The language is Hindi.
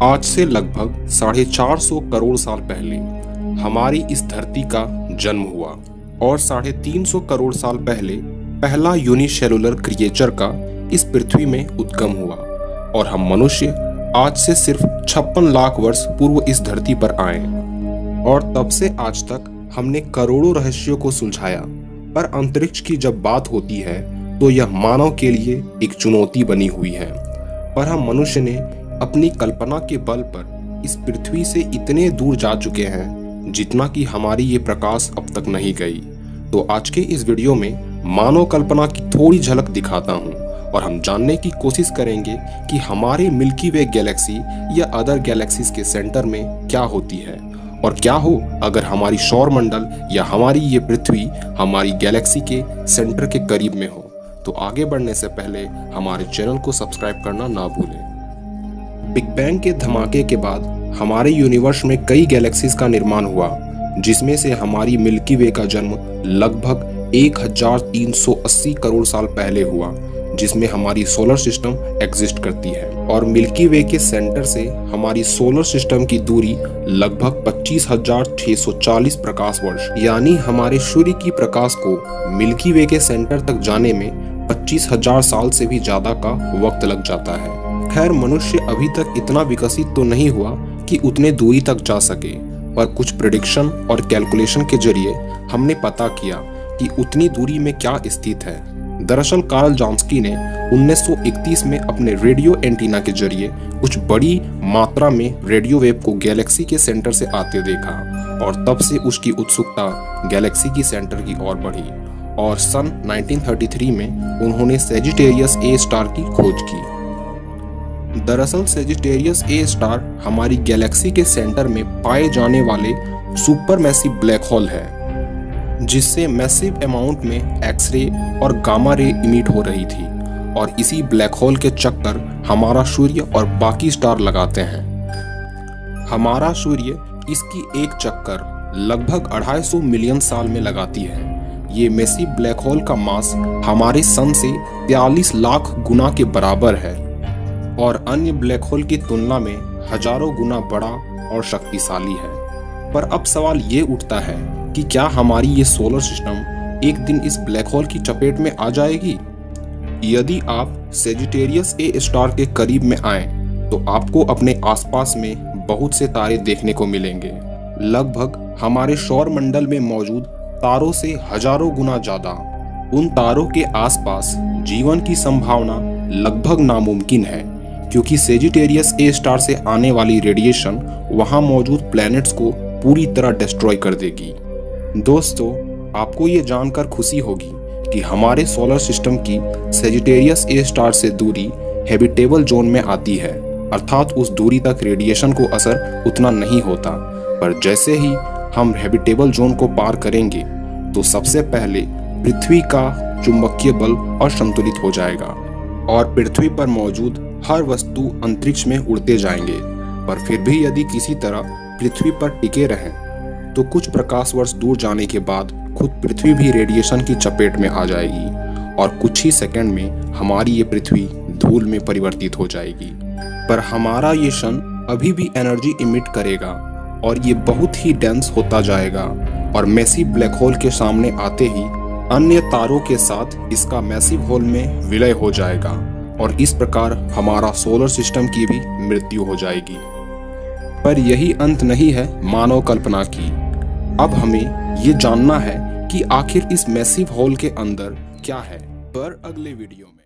आज से लगभग 450 करोड़ साल पहले हमारी इस धरती का जन्म हुआ और 350 करोड़ साल पहले पहला यूनिसेलुलर क्रिएचर का इस पृथ्वी में उद्गम हुआ और हम मनुष्य आज से सिर्फ 56 लाख वर्ष पूर्व इस धरती पर आए और तब से आज तक हमने करोड़ों रहस्यों को सुलझाया। पर अंतरिक्ष की जब बात होती है तो यह मानव के लिए एक चुनौती बनी हुई है। पर हम मनुष्य ने अपनी कल्पना के बल पर इस पृथ्वी से इतने दूर जा चुके हैं जितना कि हमारी ये प्रकाश अब तक नहीं गई। तो आज के इस वीडियो में मानव कल्पना की थोड़ी झलक दिखाता हूँ और हम जानने की कोशिश करेंगे कि हमारे मिल्की वे गैलेक्सी या अदर गैलेक्सीज के सेंटर में क्या होती है और क्या हो अगर हमारी सौर मंडल या हमारी ये पृथ्वी हमारी गैलेक्सी के सेंटर के करीब में हो। तो आगे बढ़ने से पहले हमारे चैनल को सब्सक्राइब करना ना भूलें। बिग बैंग के धमाके के बाद हमारे यूनिवर्स में कई गैलेक्सीज का निर्माण हुआ, जिसमें से हमारी मिल्की वे का जन्म लगभग 1380 करोड़ साल पहले हुआ, जिसमें हमारी सोलर सिस्टम एग्जिस्ट करती है। और मिल्की वे के सेंटर से हमारी सोलर सिस्टम की दूरी लगभग 25,640 प्रकाश वर्ष, यानी हमारे सूर्य की प्रकाश को मिल्की वे के सेंटर तक जाने में 25,000 साल से भी ज्यादा का वक्त लग जाता है। खैर, मनुष्य अभी तक इतना विकसित तो नहीं हुआ कि उतने दूरी तक जा सके, पर कुछ प्रेडिक्शन और कैलकुलेशन के जरिए हमने पता किया कि उतनी दूरी में क्या स्थित है। दरअसल कार्ल जॉन्स्की ने 1931 में अपने रेडियो एंटीना के जरिए कुछ बड़ी मात्रा में रेडियो वेव को गैलेक्सी के सेंटर से आते देखा और तब से उसकी उत्सुकता गैलेक्सी की सेंटर की ओर बढ़ी और सन 1933 में उन्होंने सेजिटेरियस ए स्टार की खोज की। दरअसल सेजिटेरियस ए स्टार हमारी गैलेक्सी के सेंटर में पाए जाने वाले सुपर मैसिव ब्लैक होल है, जिससे मैसिव अमाउंट में एक्सरे और गामा रे इमिट हो रही थी और इसी ब्लैक होल के चक्कर हमारा सूर्य और बाकी स्टार लगाते हैं। हमारा सूर्य इसकी एक चक्कर लगभग 250 मिलियन साल में लगाती है। ये मैसिव ब्लैक होल का मास हमारे सन से 43 लाख गुना के बराबर है और अन्य ब्लैक होल की तुलना में हजारों गुना बड़ा और शक्तिशाली है। पर अब सवाल ये उठता है कि क्या हमारी ये सोलर सिस्टम एक दिन इस ब्लैक होल की चपेट में आ जाएगी? यदि आप सेजिटेरियस ए स्टार के करीब में आएं, तो आपको अपने आसपास में बहुत से तारे देखने को मिलेंगे। लगभग हमारे सौर मंडल में मौजूद तारों से हजारों गुना ज्यादा। उन तारों के आसपास जीवन की संभावना लगभग नामुमकिन है, क्योंकि सेजिटेरियस ए स्टार से आने वाली रेडिएशन वहां मौजूद प्लैनेट्स को पूरी तरह डिस्ट्रॉय कर देगी। दोस्तों, आपको ये जानकर खुशी होगी कि हमारे सोलर सिस्टम की सेजिटेरियस ए स्टार से दूरी हैबिटेबल जोन में आती है, अर्थात उस दूरी तक रेडिएशन को असर उतना नहीं होता। पर जैसे ही हम हैबिटेबल जोन को पार करेंगे तो सबसे पहले पृथ्वी का चुंबकीय बल असंतुलित हो जाएगा और पृथ्वी पर मौजूद हर वस्तु अंतरिक्ष में उड़ते जाएंगे। पर फिर भी यदि किसी तरह पृथ्वी पर टिके रहें तो कुछ प्रकाश वर्ष दूर जाने के बाद खुद पृथ्वी भी रेडिएशन की चपेट में आ जाएगी और कुछ ही सेकंड में हमारी ये पृथ्वी धूल में परिवर्तित हो जाएगी। पर हमारा ये सन अभी भी एनर्जी इमिट करेगा और ये बहुत ही डेंस होता जाएगा और मैसिव ब्लैक होल के सामने आते ही अन्य तारों के साथ इसका मैसिव होल में विलय हो जाएगा और इस प्रकार हमारा सोलर सिस्टम की भी मृत्यु हो जाएगी। पर यही अंत नहीं है मानव कल्पना की। अब हमें ये जानना है कि आखिर इस मैसिव होल के अंदर क्या है। पर अगले वीडियो में